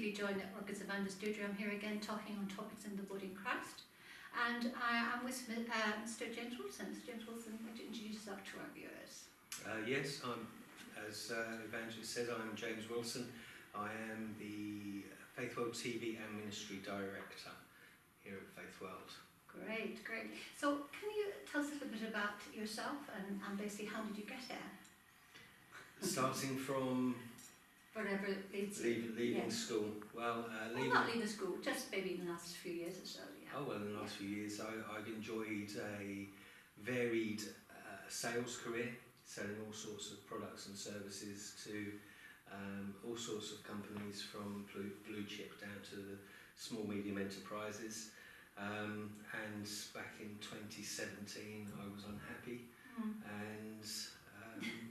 TV Joy Network. It's Evangelist Deirdre. I'm here again talking on topics in the body in Christ. And I'm with Mr. James Wilson. Mr. James Wilson, would you introduce yourself to our viewers? Yes, as Evangelist said, I'm James Wilson. I am the Faith World TV and Ministry Director here at Faith World. Great, great. So can you tell us a little bit about yourself and basically how did you get here? Starting from whatever it's leaving school. Well, not leaving school, just maybe in the last few years or so. Yeah. Oh well, in the last few years, I've enjoyed a varied sales career, selling all sorts of products and services to all sorts of companies, from blue chip down to the small medium enterprises. And back in 2017, I was unhappy, and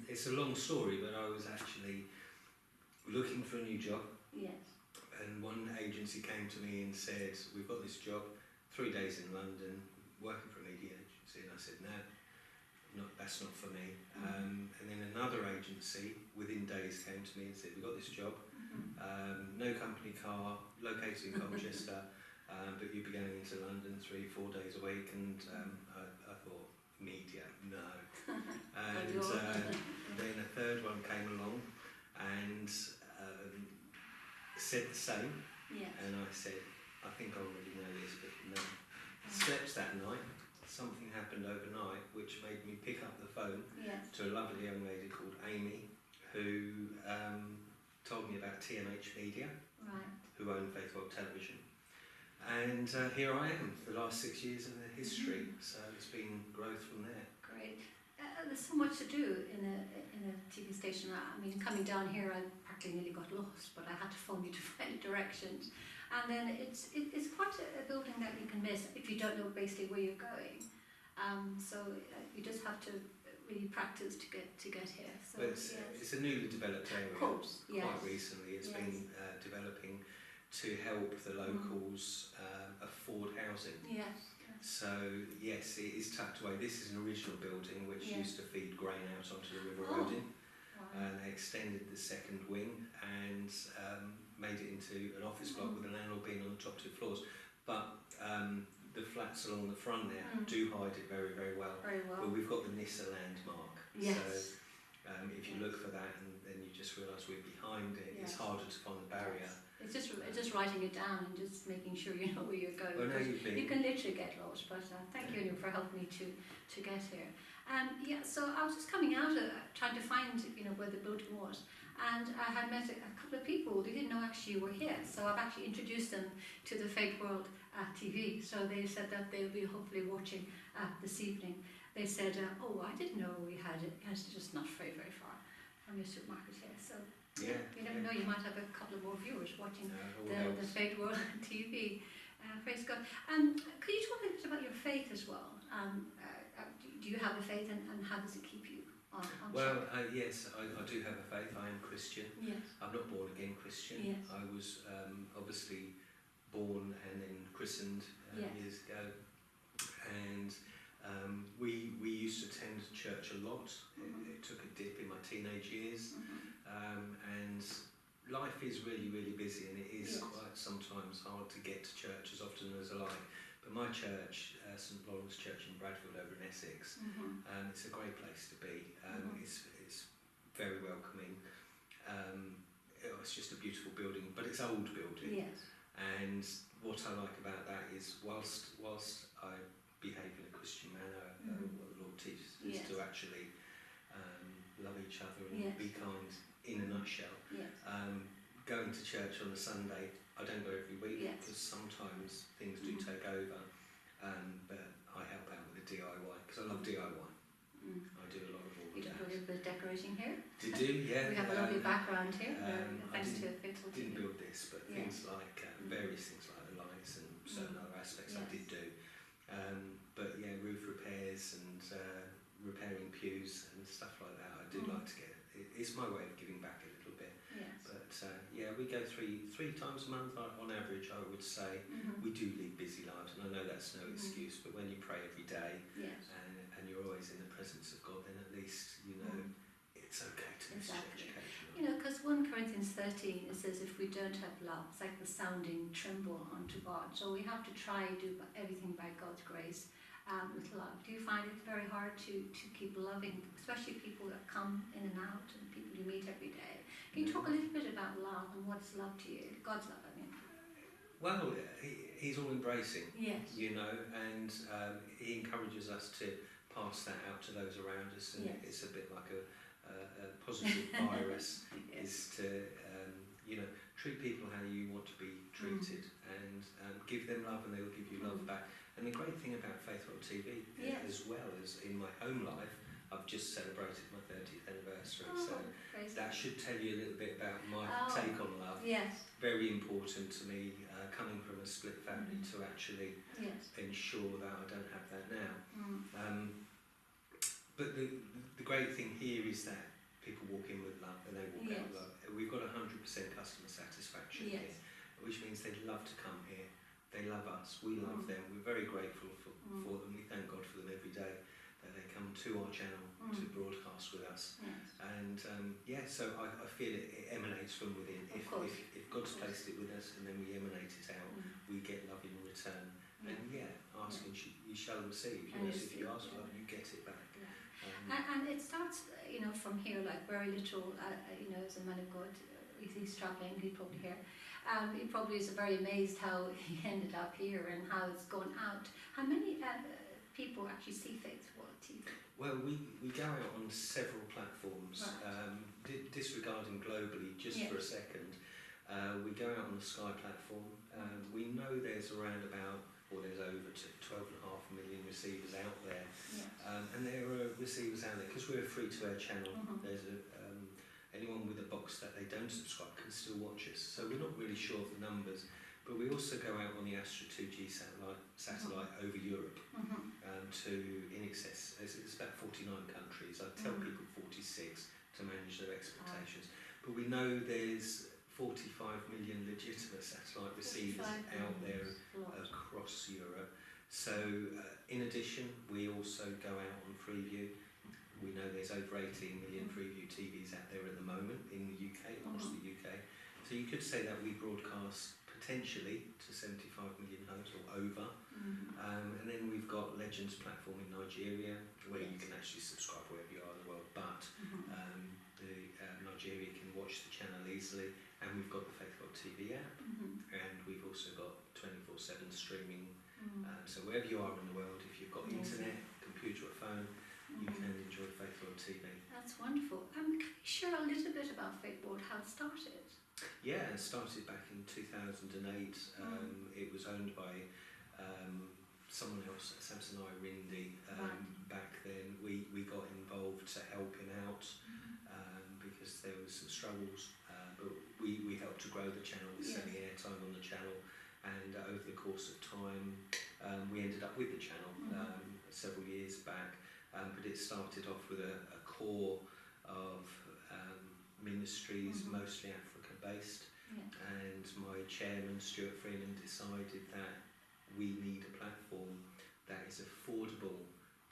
it's a long story, but I was actually looking for a new job. Yes. And one agency came to me and said, "We've got this job, 3 days in London, working for a media agency." And I said, "No, that's not for me." And then another agency within days came to me and said, "We've got this job, no company car, located in Colchester, but you'll be going into London 3-4 days a week." And I thought, media, no. And then a third one came along and said the same. Yes. And I said, "I think I already know this, but no." Slept that night. Something happened overnight which made me pick up the phone to a lovely young lady called Amy, who told me about TMH Media, who own Faith World Television. And here I am, for the last 6 years of the history. So it's been growth from there. Great. There's so much to do in a TV station. I mean, coming down here, I practically nearly got lost, but I had to phone you to find directions. And then it's quite a building that you can miss if you don't know basically where you're going. So you just have to really practice to get here. So well, it's a newly developed area. Of course, quite recently. It's been developing to help the locals afford housing. Yes. So yes, it is tucked away. This is an original building which used to feed grain out onto the River Roding. And they extended the second wing and made it into an office block with a landlord being on the top 2 floors. But the flats along the front there do hide it very, very well. But we've got the Nissa landmark. Yes. So if you look for that and then you just realise we're behind it, it's harder to find the barrier. It's just writing it down and just making sure you know where you're going. Well, no, you can literally get lost, but thank you for helping me to get here. So I was just coming out trying to find where the building was, and I had met a couple of people. They didn't know actually you were here, so I've actually introduced them to the Faith World TV. So they said that they'll be hopefully watching this evening. They said, "Oh, I didn't know we had it. It's just not very, very far from your supermarket here." So you never know, you might have a couple of more viewers watching the Faith World TV. Praise God. Could you talk a bit about your faith as well? Do you have a faith, and how does it keep you on Well, yes, I do have a faith. I am Christian. Yes. I'm not born again Christian. Yes. I was obviously born and then christened years ago. And we used to attend church a lot. It took a dip in my teenage years. And life is really, really busy, and it is quite sometimes hard to get to church as often as I like. But my church, St Lawrence Church in Bradfield over in Essex, it's a great place to be. It's very welcoming. It's just a beautiful building, but it's old building. Yes. And what I like about that is whilst I behave in a Christian manner, what the Lord teaches is to actually love each other and be kind in a nutshell. Yes. Going to church on a Sunday, I don't go every week because sometimes things do take over, but I help out with the DIY because I love DIY. I do a lot of all of that. You do a little bit of decorating here? You do, yeah. We have a lovely background here, thanks to Faithful TV. I didn't build this, but things like various things like the lights and certain other aspects I did do. But yeah, roof repairs and repairing pews and stuff like that. I do like to get it. It's my way of giving back a little bit. Yes. But we go three times a month on average, I would say. We do lead busy lives, and I know that's no excuse, but when you pray every day and you're always in the presence of God, then at least you know it's okay to miss church occasionally. Because 1 Corinthians 13 13, it says if we don't have love, it's like the sounding tremble unto God. So we have to try to do everything by God's grace with love. Do you find it very hard to keep loving, especially people that come in and out and people you meet every day? Can you talk a little bit about love and what's love to you? God's love, I mean. Well, he's all embracing, yes. you know, and he encourages us to pass that out to those around us, and yes. It's a bit like a positive virus, yes. Is to, you know, treat people how you want to be treated, and give them love and they will give you love back. And the great thing about Faith World TV, yes. As well as in my home life, I've just celebrated my 30th anniversary, so that should tell you a little bit about my take on love. Yes. Very important to me, coming from a split family, to actually yes. ensure that I don't have that now. But the great thing here is that people walk in with love and they walk yes. out with love. We've got 100% customer satisfaction yes. here, which means they love to come here. They love us, we love them, we're very grateful for them, we thank God for them every day that they come to our channel to broadcast with us. Yes. And so I feel it emanates from within. If God's placed it with us and then we emanate it out, we get love in return. And ask and you shall receive. If you ask for love, you get it back. And it starts, you know, from here, like very little, you know, as a man of God, he's travelling, he probably here. He probably is very amazed how he ended up here and how it's gone out. How many people actually see Faith World TV? Well, we go out on several platforms, right. Disregarding globally, just for a second. We go out on the Sky platform. We know there's around about, or there's over 12.5 million receivers out there. Yes. And there are receivers out there, because we're a free-to-air channel, there's anyone with a box that they don't subscribe can still watch us. So we're not really sure of the numbers, but we also go out on the Astra 2G satellite over Europe to in excess, it's about 49 countries. I tell people 46 to manage their expectations. But we know there's 45 million legitimate satellite receivers out there across Europe. So in addition, we also go out on Freeview. We know there's over 18 million Freeview TVs out there at the moment in the UK, across the UK. So you could say that we broadcast potentially to 75 million homes or over. And then we've got Legends platform in Nigeria, where you can actually subscribe wherever you are in the world, but Nigeria can watch the channel easily. And we've got the Faith World TV app, and we've also got 24/7 streaming. So wherever you are in the world, if you've got internet, computer or phone, you can enjoy Faith World TV. That's wonderful. Can you share a little bit about Faith World, how it started? Yeah, it started back in 2008. It was owned by someone else, Samson Irindi. Back then, we got involved to help him out because there was some struggles. But we helped to grow the channel, with selling airtime on the channel, and over the course of time we ended up with the channel several years back. But it started off with a core of ministries, mostly Africa based, and my chairman Stuart Freeman decided that we need a platform that is affordable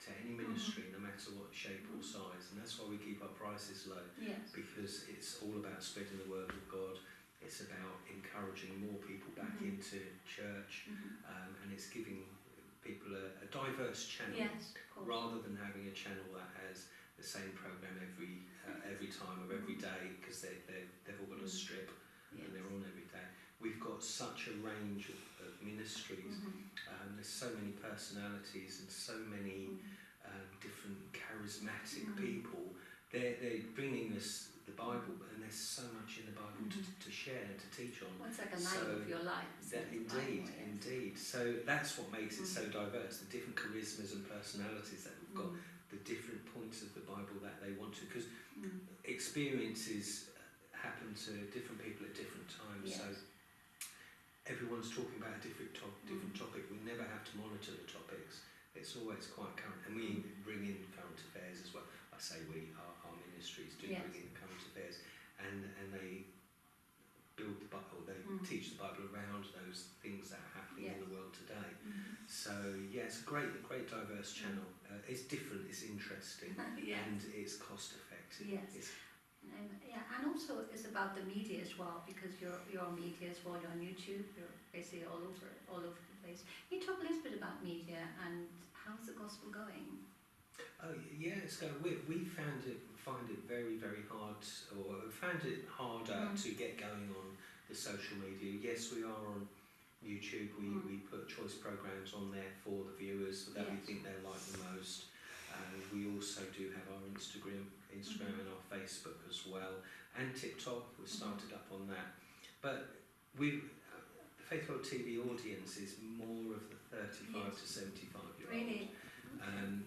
to any ministry, no matter what shape or size. And that's why we keep our prices low, because it's all about spreading the word of God. It's about encouraging more people back into church, and it's giving people a diverse channel, rather than having a channel that has the same program every time of every day, because they've all got a strip and they're on every day. We've got such a range of ministries. There's so many personalities and so many different charismatic people. They're bringing us the Bible, and there's so much in the Bible to share and to teach on. Well, it's like a night of your life. Indeed. So that's what makes it so diverse, the different charismas and personalities that we've got, the different points of the Bible that they want to, because experiences happen to different people at different times. So everyone's talking about a different topic. We never have to monitor the topics. It's always quite current, and we bring in current affairs as well. I say our ministries do bring in current affairs, and they build the Bible, they teach the Bible around those things that are happening in the world today. So it's a great diverse channel. It's different, it's interesting, and it's cost effective. Yeah, and also it's about the media as well, because you're on media as well. You're on YouTube. You're basically all over the place. Can you talk a little bit about media and how's the gospel going? Oh yeah, it's going. We find it very hard, or found it harder to get going on the social media. Yes, we are on YouTube. We put choice programs on there for the viewers that we think they'll like the most. We also do have our Instagram and our Facebook as well, and TikTok. We started up on that, but the Faith World TV audience is more of the 35 to 75-year-old. Really?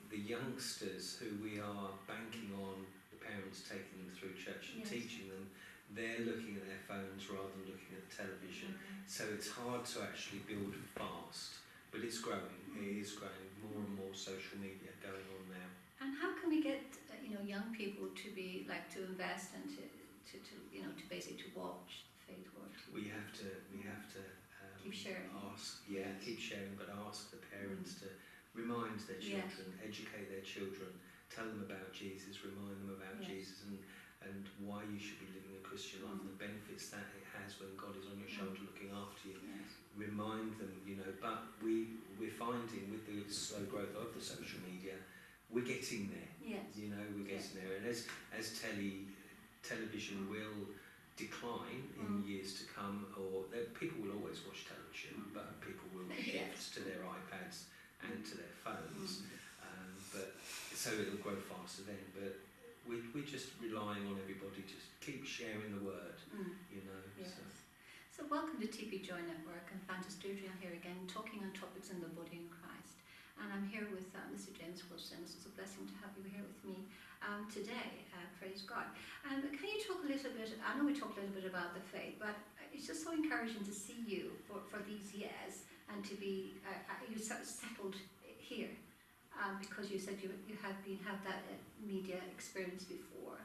The youngsters who we are banking on, the parents taking them through church and teaching them, they're looking at their phones rather than looking at the television. So it's hard to actually build fast, but it's growing. It is growing. More and more social media going on now. And how can we get young people to be to invest and to basically to watch Faith World? We have to keep sharing. Keep sharing, but ask the parents to remind their children, educate their children, tell them about Jesus, remind them about Jesus and why you should be living a Christian life and the benefits that it has when God is on your shoulder looking after you. Remind them, but we're finding with the slow growth of the social media, we're getting there. We're getting there. And as television will decline in years to come, or people will always watch television, but people will shift to their iPads and to their phones. But so it'll grow faster then. But we're just relying on everybody to keep sharing the word. So welcome to TP Joy Network, and Evangelist Deirdre here again, talking on topics in the body in Christ. And I'm here with Mr. James Wilson. It's a blessing to have you here with me today. Praise God. Can you talk a little bit, I know we talked a little bit about the faith, but it's just so encouraging to see you for these years and to be, you settled here because you said you had that media experience before.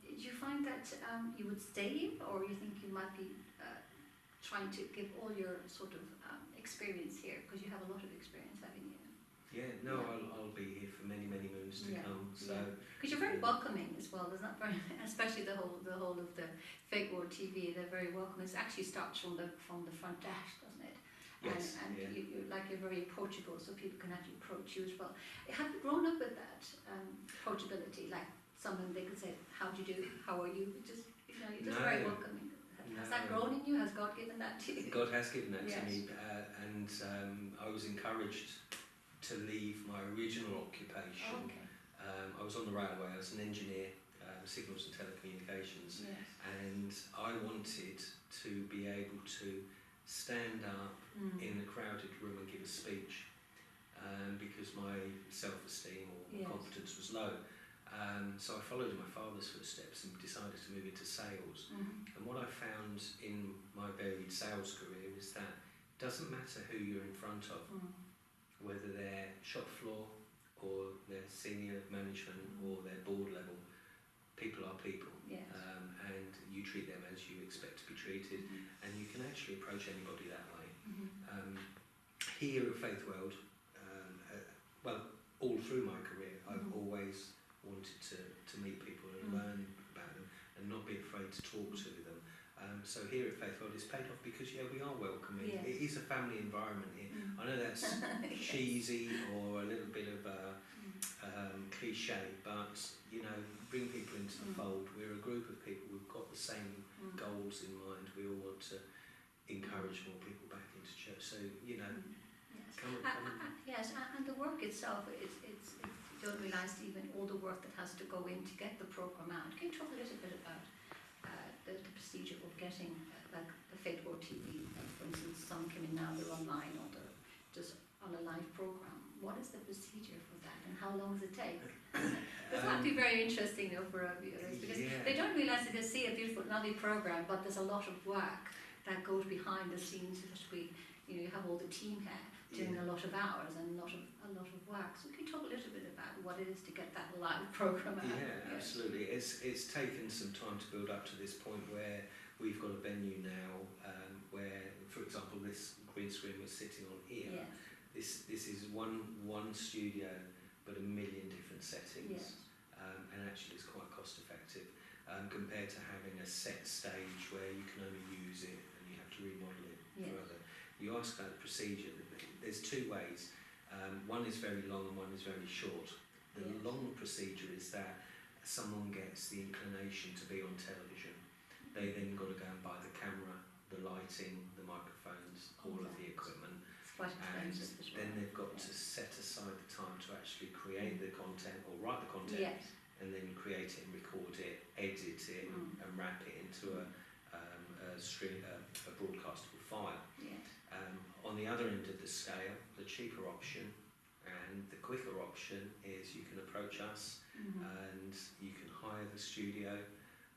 Did you find that you would stay, or you think you might be trying to give all your sort of experience here, because you have a lot of experience, haven't you? I'll be here for many moons to come. So because you're very welcoming as well. There's not very, especially the whole of the Faith World TV. They're very welcoming. It actually starts from the front desk, doesn't it? Yes. You're very approachable, so people can actually approach you as well. Have you grown up with that approachability? Like someone they could say, "How do you do? How are you?" You're just very welcoming. Has that grown in you? Has God given that to you? God has given that to me, and I was encouraged to leave my original occupation. I was on the railway. I was an engineer, signals and telecommunications, and I wanted to be able to stand up in a crowded room and give a speech because my self-esteem or confidence was low. So I followed in my father's footsteps and decided to move into sales. And what I found in my varied sales career is that it doesn't matter who you're in front of, whether they're shop floor or they're senior management or they're board level, people are people. And you treat them as you expect to be treated, and you can actually approach anybody that way. Here at Faith World, all through my career, I've always wanted to meet people and learn about them and not be afraid to talk to them. So here at Faith World it's paid off because we are welcoming. It is a family environment here. I know that's cheesy or a little bit of a cliche, but bring people into the fold. We're a group of people, we've got the same goals in mind. We all want to encourage more people back into church. So come yes, and the work itself, it's you don't realise even all the work that has to go in to get the programme out. Can you talk a little bit about the procedure of getting like the Faith World TV, for instance, some come in now, they're online or they're just on a live programme. What is the procedure for that and how long does it take? This might be very interesting for our viewers because they don't realise they can see a beautiful, lovely programme, but there's a lot of work that goes behind the scenes. You have all the team here doing a lot of hours and a lot of work. So can you talk a little bit about what it is to get that live programme out? Yeah, absolutely. It's taken some time to build up to this point where we've got a venue now where, for example, this green screen we're sitting on here. This is one studio, but a million different settings, and actually it's quite cost effective. compared to having a set stage where you can only use it and you have to remodel it for other. You ask about the procedure. There's two ways. One is very long and one is very short. The long procedure is that someone gets the inclination to be on television. They then got to go and buy the camera, the lighting, the microphones, all of the equipment. It's quite expensive as well. Then they've got to set aside the time to actually create the content or write the content, and then create it and record it, edit it, and wrap it into a broadcastable file. On the other end of the scale, the cheaper option and the quicker option is you can approach us and you can hire the studio,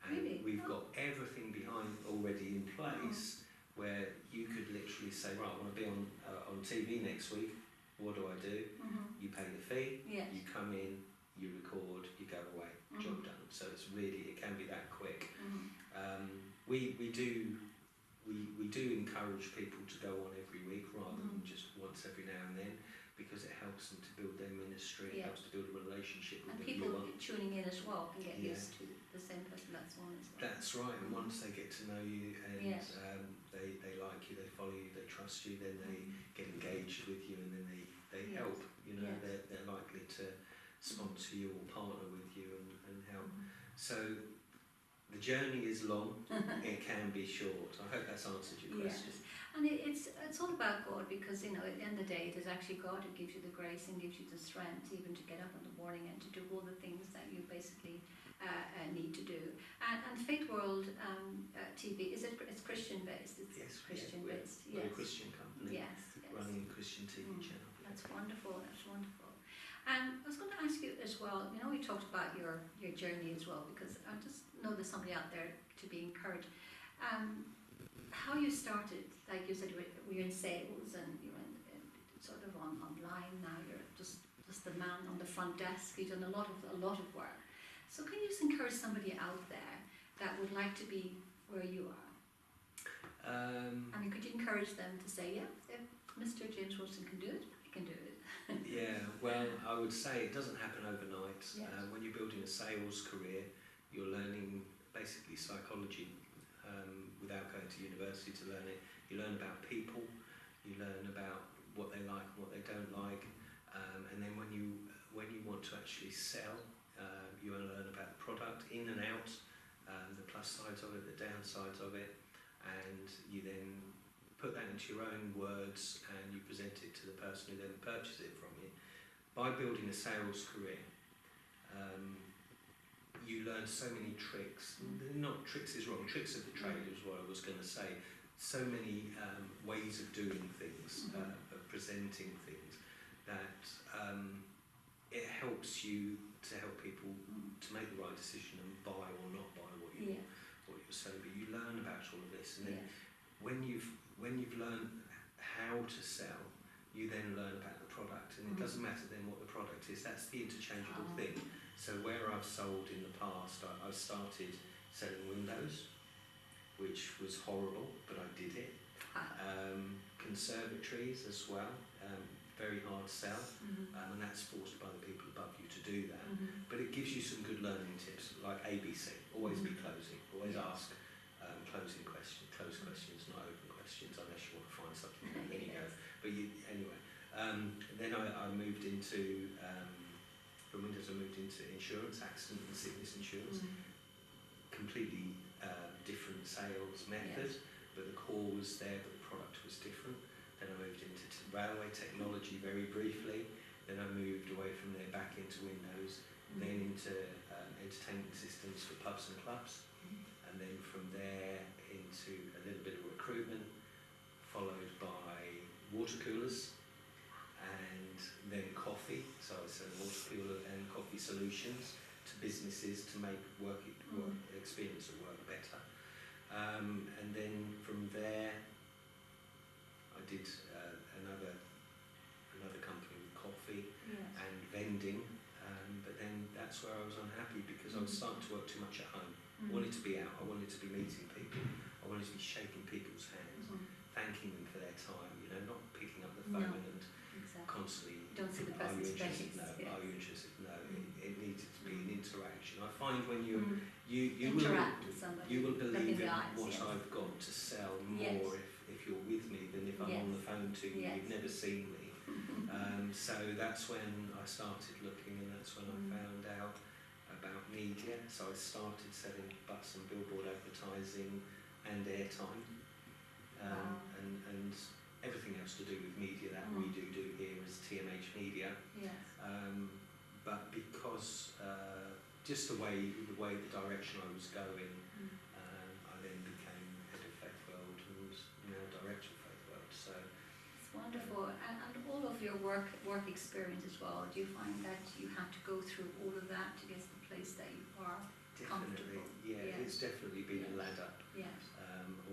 and we've got everything behind already in place where you could literally say, right, I want to be on TV next week. What do I do? You pay the fee, you come in, you record, you go away, job done. So it can be that quick. We do encourage people to go on every week rather than just once every now and then, because it helps them to build their ministry, it helps to build a relationship with and the people viewer. Tuning in as well can get used to the same person that's on as well. That's right, and once they get to know you and they like you, they follow you, they trust you, then they get engaged with you, and then they help. You know, they're likely to sponsor you or partner with you and help. So the journey is long, it can be short. I hope that's answered your question. And it's all about God, because, you know, at the end of the day, it is actually God who gives you the grace and gives you the strength even to get up in the morning and to do all the things that you basically need to do. And Faith World TV, it's Christian based? It's Christian based. We're a Christian company running a Christian TV channel. That's wonderful, that's wonderful. And I was going to ask you as well, you know, we talked about your journey as well, because I just know there's somebody out there to be encouraged. How you started, like you said, we're in sales and you're in sort of online now. You're just the man on the front desk. You've done a lot of work. So can you just encourage somebody out there that would like to be where you are? I mean, could you encourage them to say, if Mr. James Wilson can do it, I can do it? Well, I would say it doesn't happen overnight. When you're building a sales career, you're learning basically psychology without going to university to learn it. You learn about people, you learn about what they like and what they don't like, and then when you want to actually sell, you learn about the product in and out, the plus sides of it, the downsides of it, and you then put that into your own words and you present it to the person who then purchases it from you. By building a sales career, you learn so many tricks. Not tricks is wrong, tricks of the trade is what I was going to say. So many ways of doing things, of presenting things, that it helps you to help people to make the right decision and buy or not buy what you're selling. But you learn about all of this, and then when you've learned how to sell, you then learn about the product, and it doesn't matter then what the product is. That's the interchangeable thing. So where I've sold in the past, I started selling windows, which was horrible, but I did it. Conservatories as well, very hard sell, and that's forced by the people above you to do that. But it gives you some good learning tips, like ABC, always be closing, always ask closing questions, close questions, not open questions, unless you want to find something, then you go. But anyway, then I moved into, from Windows I moved into insurance, accident and sickness insurance, completely different sales method, but the core was there, but the product was different. Then I moved into railway technology very briefly, then I moved away from there back into Windows, then into entertainment systems for pubs and clubs, and then from there into a little bit of recruitment, followed by water coolers, and then coffee. So I sell water cooler and coffee solutions to businesses to make work experience of work better. And then from there, I did another company with coffee and vending, but then that's where I was unhappy because I was starting to work too much at home. I wanted to be out, I wanted to be meeting people, I wanted to be shaking people's hands, thanking them for their time, you know, not picking up the phone and constantly, don't see the person's face. No, are you interested? No, it needed to be be an interaction. I find when you interact with somebody, you will believe in eyes, what I've got to sell more if you're with me than if I'm on the phone to you. You've never seen me. So that's when I started looking, and that's when I found out about media. So I started selling bus and billboard advertising and airtime, and everything else to do with media that we do here as TMH Media. Yes. But because just the direction I was going, I then became head of Faith World and now director of Faith World. So it's wonderful, and all of your work experience as well. Do you find that you have to go through all of that to get to the place that you are comfortable? Yeah, it's definitely been a ladder,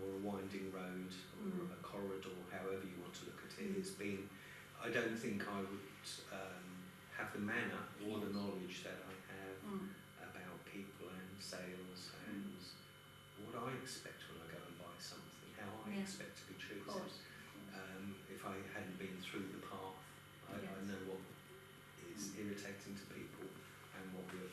or a winding road, or a corridor, however you want to look at it. It's been. I don't think I would have the manner or the knowledge that I have about people and sales and what I expect when I go and buy something, how I expect to be treated. If I hadn't been through the path, I know what is irritating to people and what will.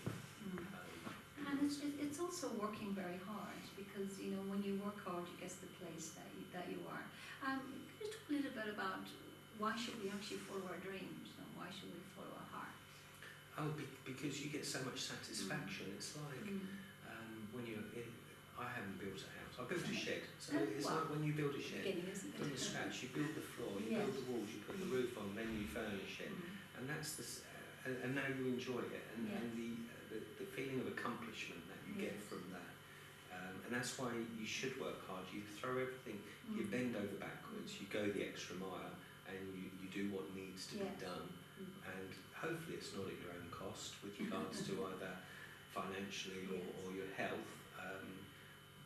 And it's also working very hard, because when you work hard, you get to the place that you are. Can you talk a little bit about why should we actually follow our dreams, and why should we follow our heart? Oh, because you get so much satisfaction. It's like when I haven't built a house. I built a shed. So it's like when you build a shed from the scratch. You build the floor, you build the walls, you put the roof on, then you furnish it, and that's and now you enjoy it, and the feeling of accomplishment that you get from that. And that's why you should work hard. You throw everything. You bend over backwards. You go the extra mile, and you do what needs to be done. And hopefully it's not at your own cost with regards to either financially or your health.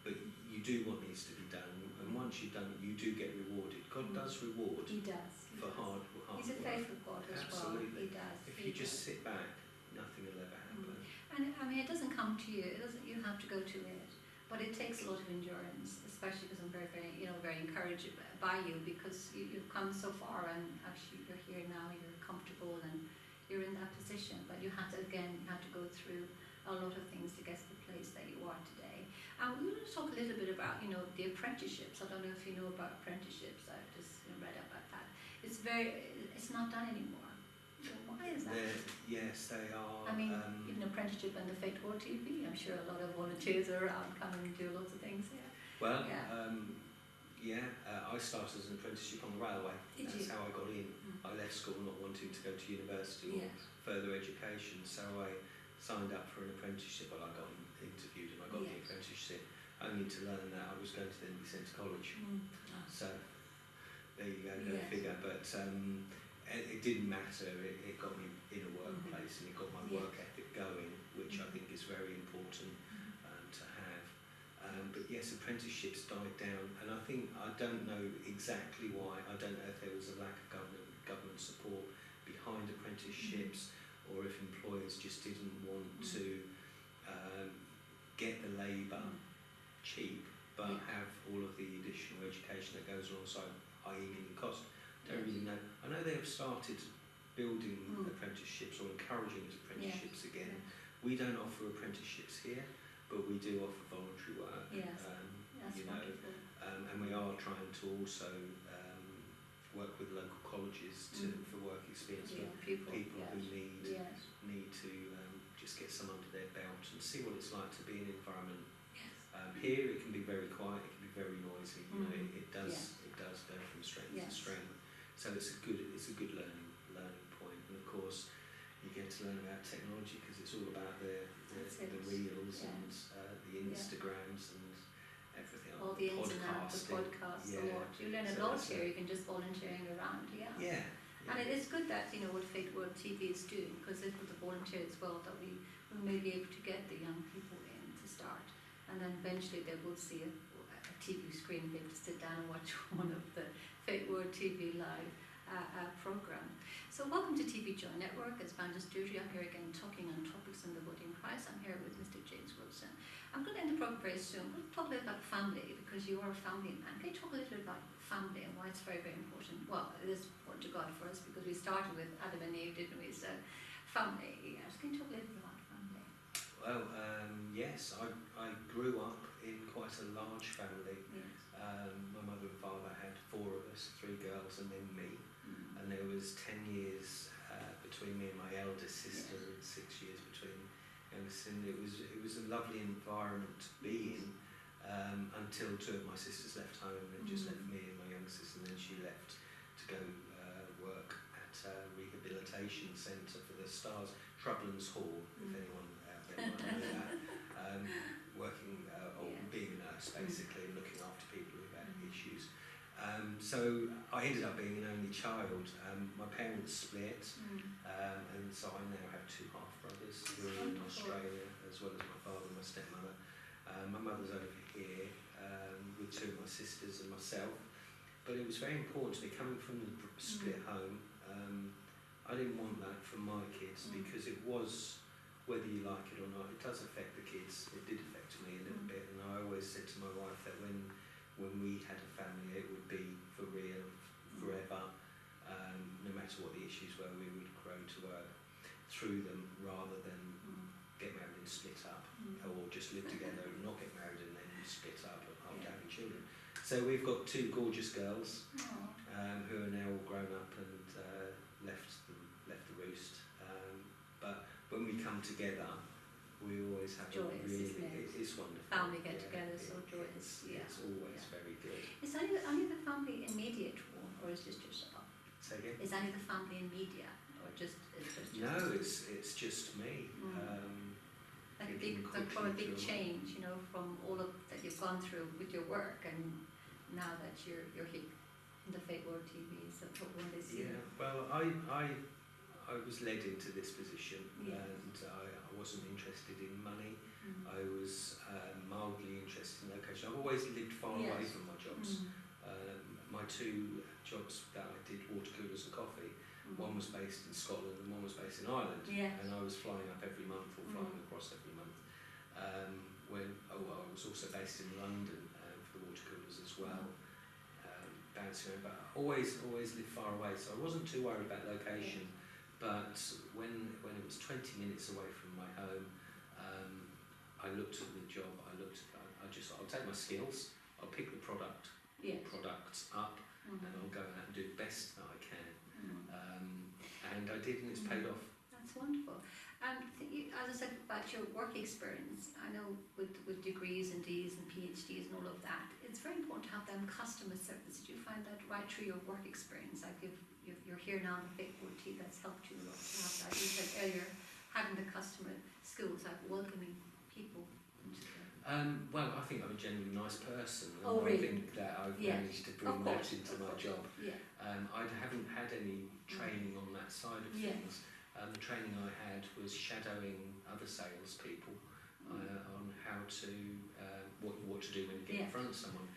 But you do what needs to be done, and once you've done it, you do get rewarded. God does reward. He does. For hard work. He's a faithful God as well. Absolutely. He does. If you just sit back, nothing will ever happen. And I mean, it doesn't come to you. You have to go to it. But it takes a lot of endurance, especially because I'm very, very, very encouraged by you, because you've come so far, and actually you're here now. You're comfortable and you're in that position. But you have to go through a lot of things to get to the place that you are today. And we want to talk a little bit about, the apprenticeships. I don't know if you know about apprenticeships. I've just read about that. It's not done anymore. So why is that? Yes, they are. I mean, even apprenticeship and the Faith World TV, I'm sure a lot of volunteers are around coming and do lots of things here. Well, I started as an apprenticeship on the railway. That's how I got in. I left school not wanting to go to university or further education, so I signed up for an apprenticeship. Well, I got interviewed and I got the apprenticeship, only to learn that I was going to then be sent to college. So there you go, go figure. But it didn't matter. It got me in a workplace, and it got my work ethic going, which I think is very important to have. But yes, apprenticeships died down, and I don't know exactly why. I don't know if there was a lack of government support behind apprenticeships, or if employers just didn't want to get the labour cheap, but have all of the additional education that goes alongside, i.e. meaning cost. Don't really know. I know they have started building apprenticeships or encouraging apprenticeships again. We don't offer apprenticeships here, but we do offer voluntary work. And we are trying to also work with local colleges for work experience for people who need to just get some under their belt and see what it's like to be in an environment. Here it can be very quiet, it can be very noisy. It does go from strength to strength. So it's a good learning point. And of course, you get to learn about technology, because it's all about the reels and the Instagrams and everything. All the ins and outs, the podcasts, a lot. You learn a lot here. You can just volunteering around. And it is good that what Faith World TV is doing, because it's with the volunteers as well, that we may be able to get the young people in to start, and then eventually they will see a TV screen, be able to sit down and watch one of the Faith World TV live program. So welcome to TV Joy Network. It's Evangelist Deirdre. I'm here again talking on topics in the body of Christ. I'm here with Mr. James Wilson. I'm going to end the program very soon. We'll talk a little about family, because you are a family man. Can you talk a little bit about family and why it's very, very important? Well, it is important to God for us, because we started with Adam and Eve, didn't we? So family, yes. Can you talk a little bit about family? Well, yes, I grew up in quite a large family. Yes. My mother and father had 4 of us, 3 girls and then me. And there was 10 years between me and my eldest sister, and 6 years between youngest. And it was a lovely environment to be in until 2 of my sisters left home, and it just left me and my youngest sister. And then she left to go work at a rehabilitation centre for the Stars, Shrublands Hall, if anyone out there might know that. Working or being a nurse basically, and looking after people who've had issues. So I ended up being an only child. My parents split, and so I now have 2 half-brothers who are in Australia, as well as my father and my stepmother. My mother's over here with 2 of my sisters and myself. But it was very important to me, coming from the split home. I didn't want that for my kids, because it was, whether you like it or not, it does affect the kids. It did affect me a little bit, and I always said to my wife that when we had a family, it would be for real, forever. No matter what the issues were, we would grow to work through them, rather than get married and split up, or just live together and not get married and then split up after having children. So we've got 2 gorgeous girls who are now all grown up and left the roost. But when we come together, we always have joyous, really, it's wonderful. Family get together, so joyous. It's always very good. Is any of the family immediate one, or is just yourself? Say again? Is any of the family immediate, or just No, it's just me. Like from a big change, you know, from all of that you've gone through with your work, and now that you're here in the Fate World TV. So what they see. Yeah. Well, I was led into this position, and I wasn't interested in money. I was mildly interested in location. I've always lived far away from my jobs. My 2 jobs that I did, water coolers and coffee, one was based in Scotland and one was based in Ireland. And I was flying up every month, or flying across every month. I was also based in London for the water coolers as well. Bouncing around, but always lived far away, so I wasn't too worried about location. But when it was 20 minutes away from my home, I looked at the job. I'll take my skills. I'll pick the products up, and I'll go out and do the best that I can. And I did, and it's paid off. That's wonderful. As I said about your work experience, I know with degrees and Ds and PhDs and all of that, it's very important to have them customer service. Did you find that right through your work experience? Like you're here now in the Fate World TV, that's helped you a lot to have that. You said earlier, having the customer skills, like welcoming people into the... Well, I think I'm a genuinely nice person, and really? I think that I've managed to bring that into my job. I haven't had any training on that side of things. The training I had was shadowing other salespeople on how to what to do when you get in front of someone.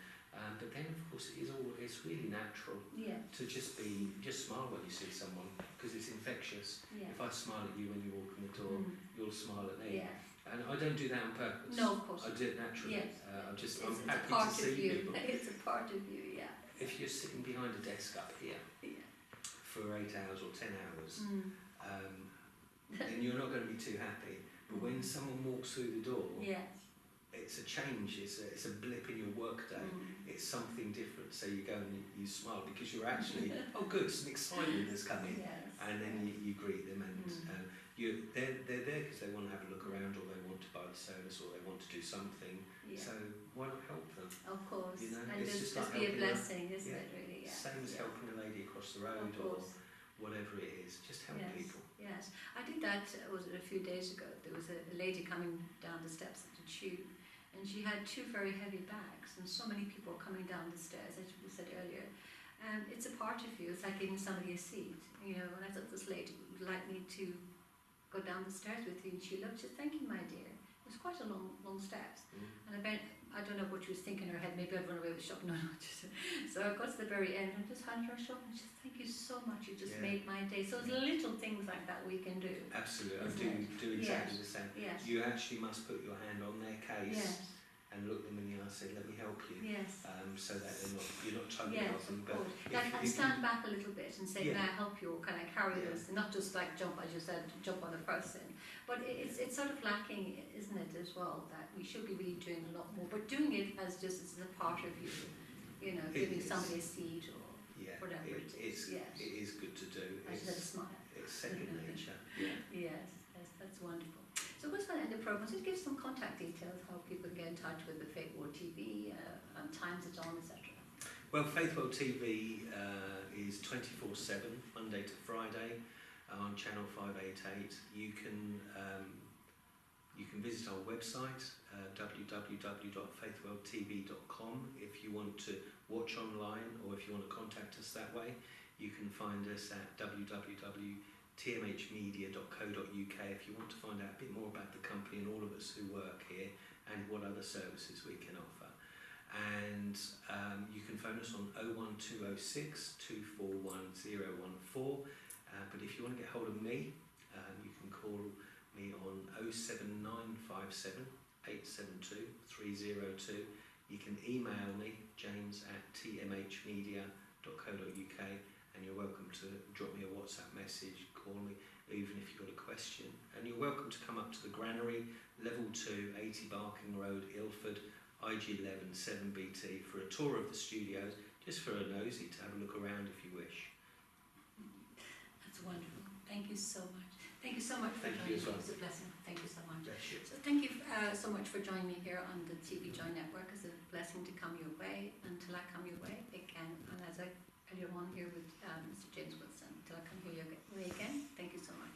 But then, of course, it's really natural to just smile when you see someone, because it's infectious. If I smile at you when you walk in the door, you'll smile at me. And I don't do that on purpose. No, of course. I do it naturally. I'm happy to see people. It's a part of you, If you're sitting behind a desk up here for 8 hours or 10 hours, then you're not going to be too happy. But when someone walks through the door, it's a change, it's a blip in your work day, it's something different. So you go and you smile, because you're actually, oh good, some excitement has come in. And then you greet them, and they're there because they want to have a look around, or they want to buy the service, or they want to do something. So why not help them? Of course. You know, and it's just like be a blessing, isn't it, really? Same as helping a lady across the road, or whatever it is, just help people. Yes, I did that, was it a few days ago? There was a lady coming down the steps at the tube, and she had 2 very heavy bags, and so many people were coming down the stairs, as we said earlier. And it's a part of you, it's like giving somebody a seat, you know. And I thought, this lady would like me to go down the stairs with you, and she looked, she said, "Thank you, my dear." It was quite a long steps. And I don't know what she was thinking in her head, maybe I'd run away with shop. No, so I got to the very end and just handed her a shop, and she said, "Thank you so much, you just made my day." So it's little things like that we can do. Absolutely, I do exactly the same. You actually must put your hand on their case and look them in the I said, let me help you. Yes. So that you're not totally yes, helping. Of course. And stand back a little bit and say, can I help you, or can I carry this? And not just like jump, as you said, jump on the person. But it's sort of lacking, isn't it, as well, that we should be really doing a lot more, but doing it as just as a part of you, you know, giving somebody a seat or whatever it is. Yes. It is good to do. It's a smile. It's second nature. Yes, that's wonderful. So what's going to end the program? So give some contact details, how people can get in touch with the Faith World TV, and times it's on, etc. Well, Faith World TV is 24/7, Monday to Friday, on channel 588. You can visit our website, www.faithworldtv.com, if you want to watch online, or if you want to contact us that way. You can find us at www.tmhmedia.co.uk if you want to find out a bit more about the company and all of us who work here and what other services we can offer. And you can phone us on 01206 241 014. But if you want to get hold of me, you can call me on 07957 872 302. You can email me, james@tmhmedia.co.uk, and you're welcome to drop me a WhatsApp message, call me, even if you've got a question. And you're welcome to come up to the Granary, Level 2, 80 Barking Road, Ilford, IG11 7BT, for a tour of the studios, just for a nosy, to have a look around if you wish. That's wonderful. Thank you so much. Thank you so much for joining me. It was a blessing. Thank you so much. So thank you so much for joining me here on the TV Joy Network. It's a blessing to come your way. Until I come your way again, and as I earlier on here with Mr. James Wilson, until I come here your way again. Thank you so much.